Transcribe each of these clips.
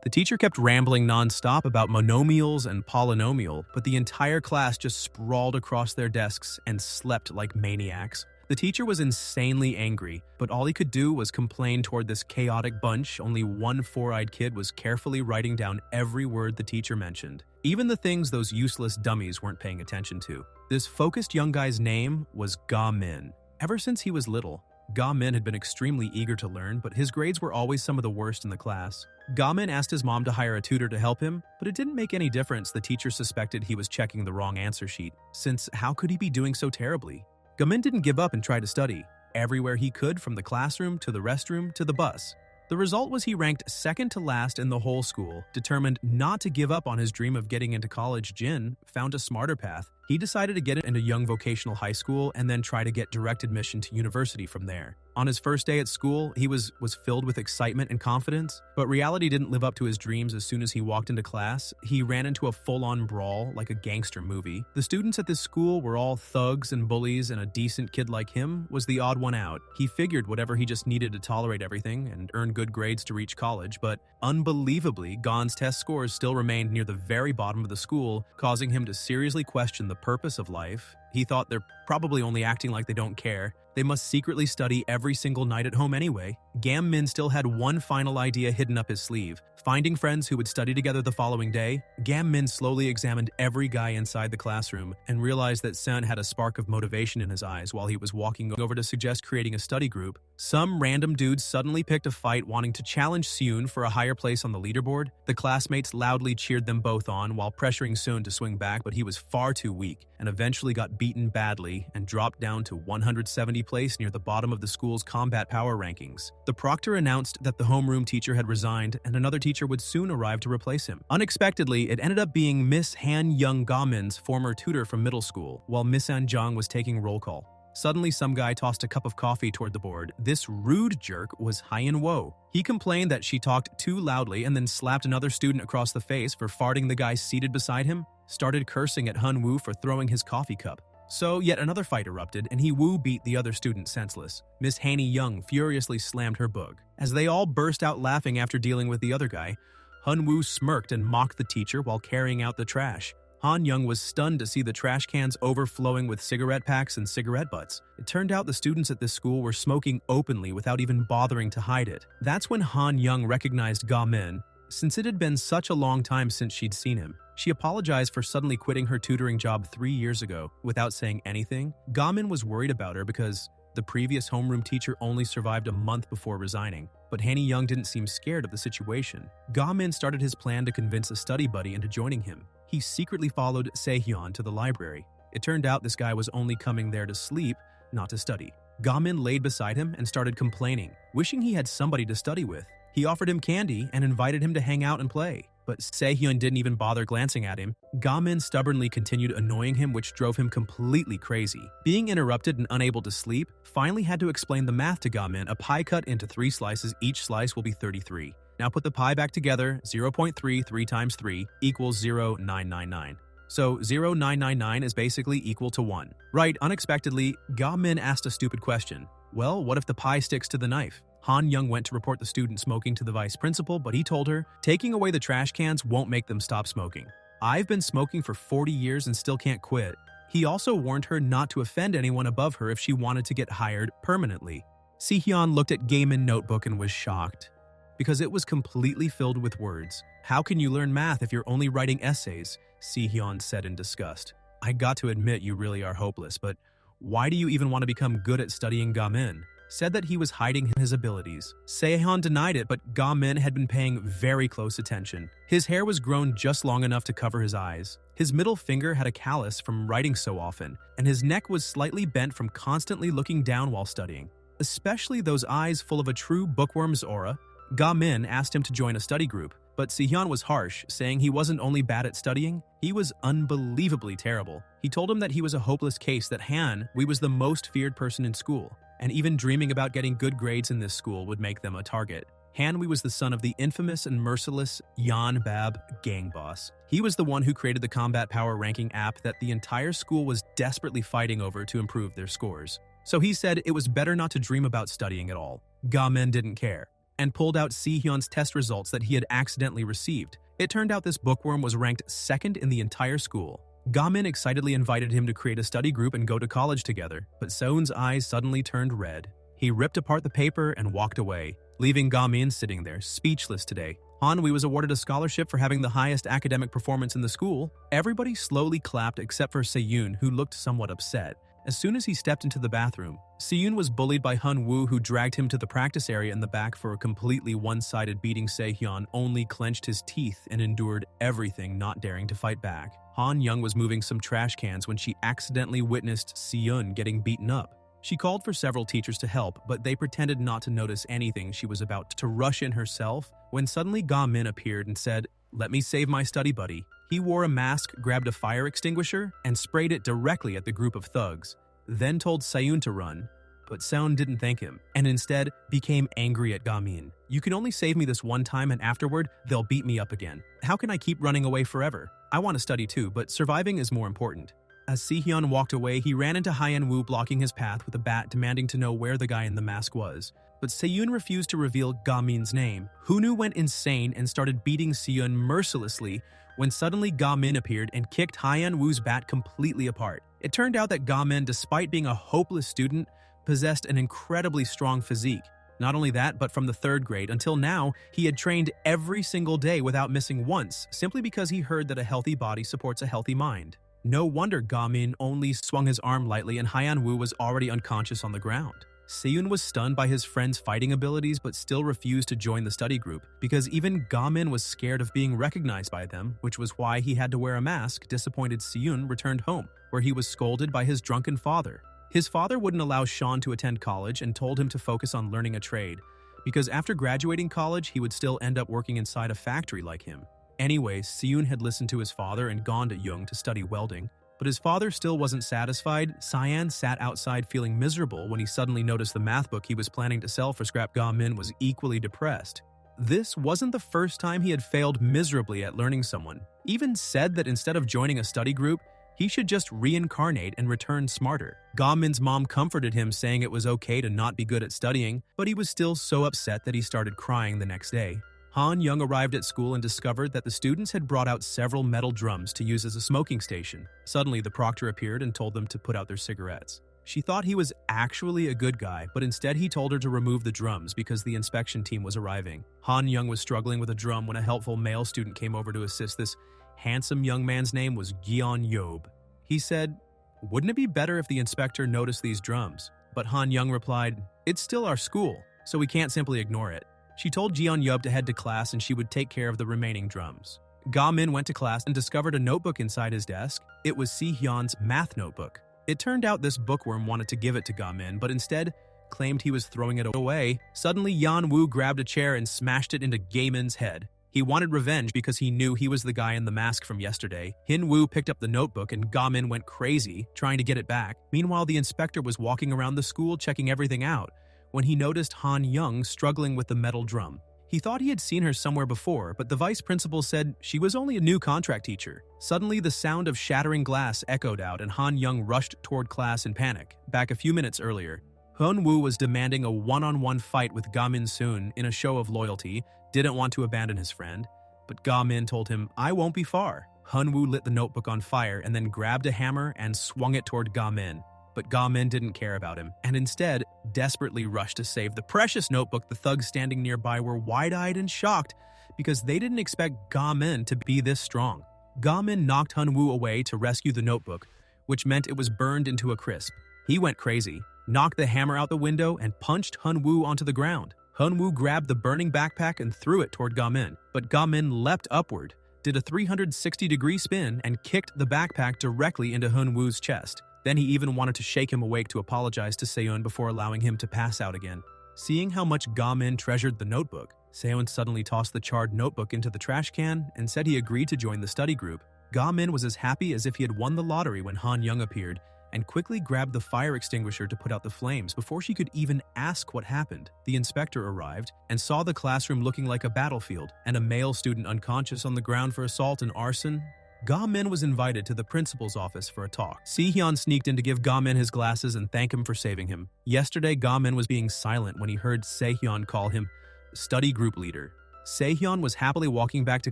The teacher kept rambling nonstop about monomials and polynomial, but the entire class just sprawled across their desks and slept like maniacs. The teacher was insanely angry, but all he could do was complain toward this chaotic bunch. Only one four-eyed kid was carefully writing down every word the teacher mentioned, even the things those useless dummies weren't paying attention to. This focused young guy's name was Ga-min. Ever since he was little, Ga-min had been extremely eager to learn, but his grades were always some of the worst in the class. Ga-min asked his mom to hire a tutor to help him, but it didn't make any difference. The teacher suspected he was checking the wrong answer sheet, since how could he be doing so terribly? Ga-min didn't give up and try to study, everywhere he could, from the classroom to the restroom to the bus. The result was he ranked second to last in the whole school. Determined not to give up on his dream of getting into college, Jin found a smarter path. He decided to get into Young Vocational High School and then try to get direct admission to university from there. On his first day at school, he was filled with excitement and confidence, but reality didn't live up to his dreams. As soon as he walked into class, he ran into a full-on brawl like a gangster movie. The students at this school were all thugs and bullies, and a decent kid like him was the odd one out. He figured whatever, he just needed to tolerate everything and earn good grades to reach college, but unbelievably, Gon's test scores still remained near the very bottom of the school, causing him to seriously question the purpose of life. He thought they're probably only acting like they don't care. They must secretly study every single night at home anyway. Ga-min still had one final idea hidden up his sleeve. Finding friends who would study together the following day, Ga-min slowly examined every guy inside the classroom and realized that Sen had a spark of motivation in his eyes while he was walking over to suggest creating a study group. Some random dude suddenly picked a fight, wanting to challenge Seun for a higher place on the leaderboard. The classmates loudly cheered them both on while pressuring Seun to swing back, but he was far too weak and eventually got beaten badly and dropped down to 170 place near the bottom of the school's combat power rankings. The proctor announced that the homeroom teacher had resigned and another teacher would soon arrive to replace him. Unexpectedly, it ended up being Miss Han Young Ga-min's former tutor from middle school, while Miss An Jung was taking roll call. Suddenly, some guy tossed a cup of coffee toward the board. This rude jerk was Hyen Wo. He complained that she talked too loudly and then slapped another student across the face for farting the guy seated beside him, started cursing at Hun Woo for throwing his coffee cup. So yet another fight erupted, and He Woo beat the other student senseless. Miss Hanny Young furiously slammed her book. As they all burst out laughing after dealing with the other guy, Hun Woo smirked and mocked the teacher while carrying out the trash. Han Young was stunned to see the trash cans overflowing with cigarette packs and cigarette butts. It turned out the students at this school were smoking openly without even bothering to hide it. That's when Han Young recognized Ga-min, since it had been such a long time since she'd seen him. She apologized for suddenly quitting her tutoring job 3 years ago without saying anything. Ga-min was worried about her because the previous homeroom teacher only survived a month before resigning, but Hanny Young didn't seem scared of the situation. Ga-min started his plan to convince a study buddy into joining him. He secretly followed Se-hyun to the library. It turned out this guy was only coming there to sleep, not to study. Ga-min laid beside him and started complaining, wishing he had somebody to study with. He offered him candy and invited him to hang out and play, but Se-hyun didn't even bother glancing at him. Ga-min stubbornly continued annoying him, which drove him completely crazy. Being interrupted and unable to sleep, finally had to explain the math to Ga-min. A pie cut into 3 slices, each slice will be 33. Now put the pie back together. 0.3 3 times 3 equals 0.999. So 0.999 is basically equal to 1. Right, unexpectedly, Ga-min asked a stupid question. Well, what if the pie sticks to the knife? Han Young went to report the student smoking to the vice principal, but he told her, taking away the trash cans won't make them stop smoking. I've been smoking for 40 years and still can't quit. He also warned her not to offend anyone above her if she wanted to get hired permanently. Si-hyun looked at Ga-min's notebook and was shocked, because it was completely filled with words. How can you learn math if you're only writing essays? Si-hyun said in disgust. I got to admit you really are hopeless, but why do you even want to become good at studying? Ga-min said that he was hiding his abilities. Se-hyun denied it, but Ga-min had been paying very close attention. His hair was grown just long enough to cover his eyes. His middle finger had a callus from writing so often, and his neck was slightly bent from constantly looking down while studying. Especially those eyes full of a true bookworm's aura. Ga-min asked him to join a study group, but Si-hyun was harsh, saying he wasn't only bad at studying, he was unbelievably terrible. He told him that he was a hopeless case, that Han Wei was the most feared person in school, and even dreaming about getting good grades in this school would make them a target. Han Wei was the son of the infamous and merciless Yan Bab gang boss. He was the one who created the combat power ranking app that the entire school was desperately fighting over to improve their scores. So he said it was better not to dream about studying at all. Ga-min didn't care. and pulled out Si-hyun's test results that he had accidentally received. It turned out this bookworm was ranked second in the entire school. Ga-min excitedly invited him to create a study group and go to college together, but Seon's eyes suddenly turned red. He ripped apart the paper and walked away, leaving Ga-min sitting there, speechless today. Han-woo was awarded a scholarship for having the highest academic performance in the school. Everybody slowly clapped except for Se-yoon, who looked somewhat upset. As soon as he stepped into the bathroom, Se-yoon was bullied by Han-woo, who dragged him to the practice area in the back for a completely one-sided beating. Se-hyun only clenched his teeth and endured everything, not daring to fight back. Han-young was moving some trash cans when she accidentally witnessed Se-yoon getting beaten up. She called for several teachers to help, but they pretended not to notice anything. She was about to rush in herself when suddenly Ga-min appeared and said, "Let me save my study buddy." He wore a mask, grabbed a fire extinguisher, and sprayed it directly at the group of thugs, then told Se-yoon to run. But Seon didn't thank him, and instead became angry at Ga-min. "You can only save me this one time, and afterward, they'll beat me up again. How can I keep running away forever? I want to study too, but surviving is more important." As Si-hyun walked away, he ran into Hyun-woo, blocking his path with a bat, demanding to know where the guy in the mask was. But Se-yoon refused to reveal Ga-min's name. Hyun-woo went insane and started beating Se-yoon mercilessly when suddenly Ga-min appeared and kicked Hyun-woo's bat completely apart. It turned out that Ga-min, despite being a hopeless student, possessed an incredibly strong physique. Not only that, but from the 3rd grade until now, he had trained every single day without missing once, simply because he heard that a healthy body supports a healthy mind. No wonder Ga-min only swung his arm lightly and Hyun-woo was already unconscious on the ground. Se-yoon was stunned by his friend's fighting abilities but still refused to join the study group because even Ga-min was scared of being recognized by them, which was why he had to wear a mask. Disappointed, Se-yoon returned home, where he was scolded by his drunken father. His father wouldn't allow Sean to attend college and told him to focus on learning a trade, because after graduating college, he would still end up working inside a factory like him. Anyways, Se-yoon had listened to his father and gone to Young to study welding, but his father still wasn't satisfied. Cyan sat outside feeling miserable when he suddenly noticed the math book he was planning to sell for scrap. Ga-min was equally depressed. This wasn't the first time he had failed miserably at learning. Someone even said that instead of joining a study group, he should just reincarnate and return smarter. Ga-min's mom comforted him, saying it was okay to not be good at studying, but he was still so upset that he started crying the next day. Han-young arrived at school and discovered that the students had brought out several metal drums to use as a smoking station. Suddenly, the proctor appeared and told them to put out their cigarettes. She thought he was actually a good guy, but instead he told her to remove the drums because the inspection team was arriving. Han-young was struggling with a drum when a helpful male student came over to assist. This handsome young man's name was Gyeon-yob. He said, "Wouldn't it be better if the inspector noticed these drums?" But Han-young replied, "It's still our school, so we can't simply ignore it." She told Gyeon-yob to head to class and she would take care of the remaining drums. Ga-min went to class and discovered a notebook inside his desk. It was Si-hyun's math notebook. It turned out this bookworm wanted to give it to Ga-min, but instead claimed he was throwing it away. Suddenly, Hyun-woo grabbed a chair and smashed it into Ga-min's head. He wanted revenge because he knew he was the guy in the mask from yesterday. Hyun-woo picked up the notebook and Ga-min went crazy, trying to get it back. Meanwhile, the inspector was walking around the school checking everything out when he noticed Han-young struggling with the metal drum. He thought he had seen her somewhere before, but the vice principal said she was only a new contract teacher. Suddenly, the sound of shattering glass echoed out and Han-young rushed toward class in panic. Back a few minutes earlier, Hyun-woo was demanding a one-on-one fight with Ga-min soon in a show of loyalty, didn't want to abandon his friend. But Ga-min told him, "I won't be far." Hyun-woo lit the notebook on fire and then grabbed a hammer and swung it toward Ga-min. But Ga-min didn't care about him, and instead desperately rushed to save the precious notebook. The thugs standing nearby were wide-eyed and shocked because they didn't expect Ga-min to be this strong. Ga-min knocked Hyun-woo away to rescue the notebook, which meant it was burned into a crisp. He went crazy, knocked the hammer out the window, and punched Hyun-woo onto the ground. Hyun-woo grabbed the burning backpack and threw it toward Ga-min, but Ga-min leapt upward, did a 360-degree spin, and kicked the backpack directly into Hyun-woo's chest. Then he even wanted to shake him awake to apologize to Se-yoon before allowing him to pass out again. Seeing how much Ga-min treasured the notebook, Se-yoon suddenly tossed the charred notebook into the trash can and said he agreed to join the study group. Ga-min was as happy as if he had won the lottery when Han-young appeared and quickly grabbed the fire extinguisher to put out the flames before she could even ask what happened. The inspector arrived and saw the classroom looking like a battlefield and a male student unconscious on the ground for assault and arson. Ga-min was invited to the principal's office for a talk. Si-hyun sneaked in to give Ga-min his glasses and thank him for saving him. Yesterday, Ga-min was being silent when he heard Se-hyun call him study group leader. Sehyun was happily walking back to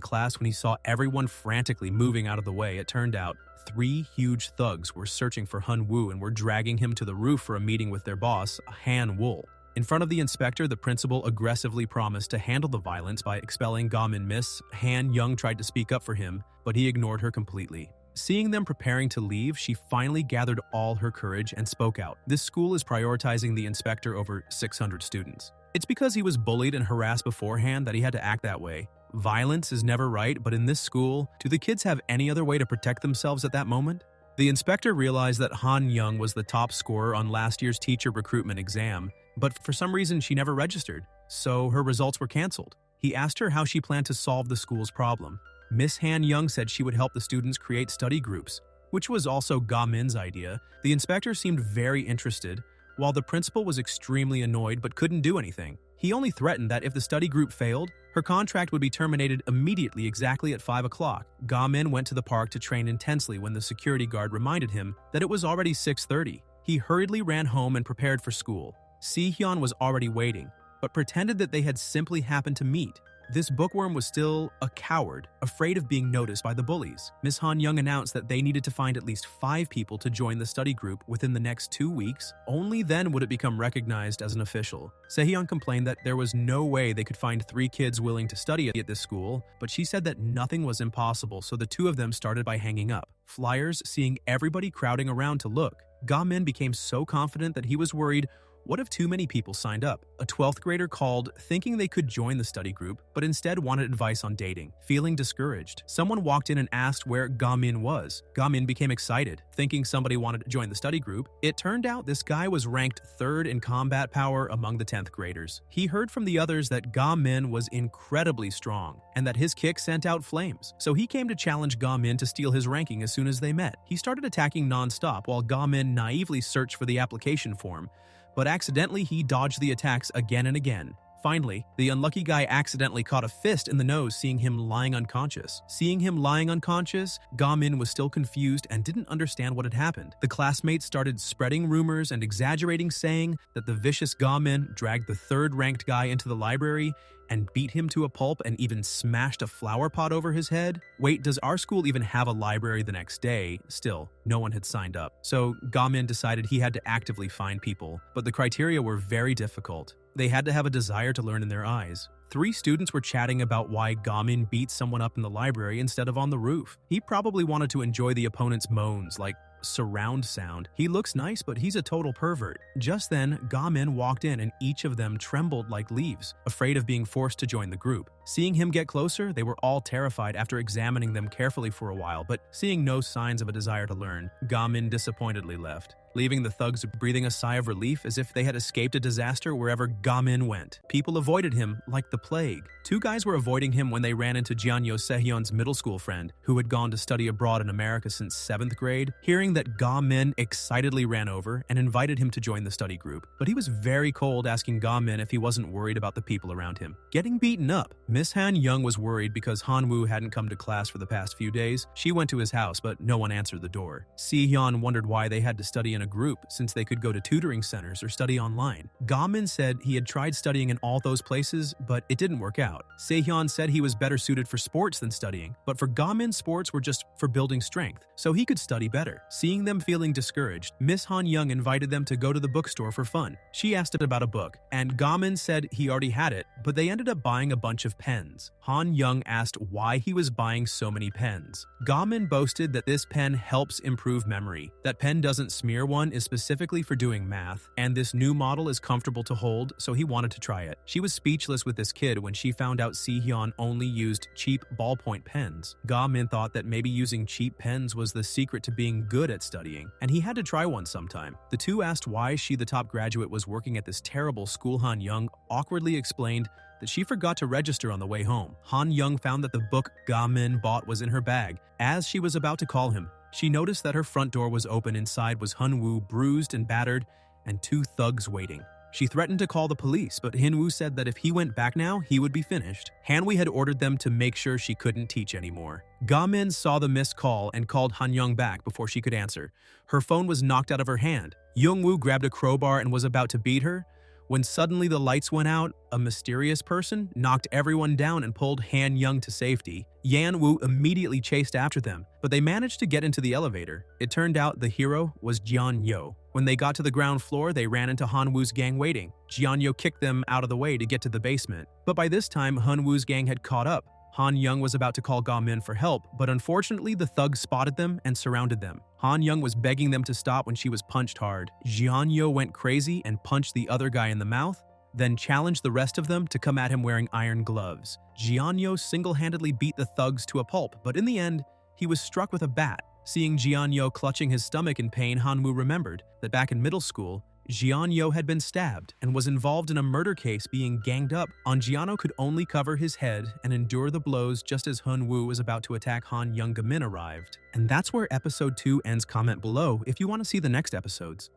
class when he saw everyone frantically moving out of the way. It turned out 3 huge thugs were searching for Han-woo and were dragging him to the roof for a meeting with their boss, Han-woo. In front of the inspector, the principal aggressively promised to handle the violence by expelling Ga-min. Miss Han-young tried to speak up for him, but he ignored her completely. Seeing them preparing to leave, she finally gathered all her courage and spoke out. This school is prioritizing the inspector over 600 students. It's because he was bullied and harassed beforehand that he had to act that way. Violence is never right, but in this school, do the kids have any other way to protect themselves at that moment? The inspector realized that Han Young was the top scorer on last year's teacher recruitment exam, but for some reason she never registered, so her results were canceled. He asked her how she planned to solve the school's problem. Miss Han Young said she would help the students create study groups, which was also Ga-min's idea. The inspector seemed very interested, while the principal was extremely annoyed but couldn't do anything. He only threatened that if the study group failed, her contract would be terminated immediately exactly at 5 o'clock. Ga-min went to the park to train intensely when the security guard reminded him that it was already 6:30. He hurriedly ran home and prepared for school. Sehyun was already waiting, but pretended that they had simply happened to meet. This bookworm was still a coward, afraid of being noticed by the bullies. Miss Han Young announced that they needed to find at least 5 people to join the study group within the next 2 weeks. Only then would it become recognized as an official. Sehyun complained that there was no way they could find 3 kids willing to study at this school, but she said that nothing was impossible, so the 2 of them started by hanging up flyers, seeing everybody crowding around to look. Ga-min became so confident that he was worried, what if too many people signed up? A 12th grader called, thinking they could join the study group, but instead wanted advice on dating. Feeling discouraged, someone walked in and asked where Ga-min was. Ga-min became excited, thinking somebody wanted to join the study group. It turned out this guy was ranked 3rd in combat power among the 10th graders. He heard from the others that Ga-min was incredibly strong, and that his kick sent out flames. So he came to challenge Ga-min to steal his ranking as soon as they met. He started attacking non-stop while Ga-min naively searched for the application form, but accidentally he dodged the attacks again and again. Finally, the unlucky guy accidentally caught a fist in the nose, seeing him lying unconscious. Seeing him lying unconscious, Ga-min was still confused and didn't understand what had happened. The classmates started spreading rumors and exaggerating, saying that the vicious Ga-min dragged the 3rd-ranked guy into the library and beat him to a pulp and even smashed a flower pot over his head. Wait, does our school even have a library the next day? Still, no one had signed up. So Ga-min decided he had to actively find people, but the criteria were very difficult. They had to have a desire to learn in their eyes. 3 students were chatting about why Ga-min beat someone up in the library instead of on the roof. He probably wanted to enjoy the opponent's moans, like surround sound. He looks nice, but he's a total pervert. Just then, Ga-min walked in and each of them trembled like leaves, afraid of being forced to join the group. Seeing him get closer, they were all terrified after examining them carefully for a while, but seeing no signs of a desire to learn, Ga-min disappointedly left, leaving the thugs breathing a sigh of relief as if they had escaped a disaster wherever Ga-min went. People avoided him like the plague. 2 guys were avoiding him when they ran into Jeonyo Sehyun's middle school friend, who had gone to study abroad in America since 7th grade. Hearing that Ga-min excitedly ran over and invited him to join the study group, but he was very cold, asking Ga-min if he wasn't worried about the people around him getting beaten up. Miss Han Young was worried because Han-woo hadn't come to class for the past few days. She went to his house, but no one answered the door. Si-hyun wondered why they had to study in a group since they could go to tutoring centers or study online. Ga-min said he had tried studying in all those places, but it didn't work out. Se-hyun said he was better suited for sports than studying, but for Ga-min, sports were just for building strength, so he could study better. Seeing them feeling discouraged, Miss Han Young invited them to go to the bookstore for fun. She asked about a book, and Ga-min said he already had it, but they ended up buying a bunch of pens. Han Young asked why he was buying so many pens. Ga-min boasted that this pen helps improve memory. That pen doesn't smear one is specifically for doing math, and this new model is comfortable to hold, so he wanted to try it. She was speechless with this kid when she found out Si-hyun only used cheap ballpoint pens. Ga-min thought that maybe using cheap pens was the secret to being good at studying, and he had to try one sometime. The 2 asked why she, the top graduate, was working at this terrible school. Han Young awkwardly explained that she forgot to register on the way home. Han Young found that the book Ga-min bought was in her bag. As she was about to call him, she noticed that her front door was open. Inside was Han-woo, bruised and battered, and 2 thugs waiting. She threatened to call the police, but Han-woo said that if he went back now, he would be finished. Han-woo had ordered them to make sure she couldn't teach anymore. Ga-min saw the missed call and called Han Young back before she could answer. Her phone was knocked out of her hand. Young-woo grabbed a crowbar and was about to beat her, When suddenly the lights went out, a mysterious person knocked everyone down and pulled Han Young to safety. Yan Wu immediately chased after them, but they managed to get into the elevator. It turned out the hero was Jian Yo. When they got to the ground floor, they ran into Han Wu's gang waiting. Jian Yo kicked them out of the way to get to the basement. But by this time, Han Wu's gang had caught up. Han Young was about to call Ga Min for help, but unfortunately the thugs spotted them and surrounded them. Han Young was begging them to stop when she was punched hard. Jian Yo went crazy and punched the other guy in the mouth, then challenged the rest of them to come at him wearing iron gloves. Jian Yo single-handedly beat the thugs to a pulp, but in the end, he was struck with a bat. Seeing Jian Yo clutching his stomach in pain, Han Wu remembered that back in middle school, Jian Yo had been stabbed and was involved in a murder case being ganged up on. Jiano could only cover his head and endure the blows just as Han Wu was about to attack Han Young. Ga Min arrived. And that's where episode 2 ends. Comment below if you want to see the next episodes.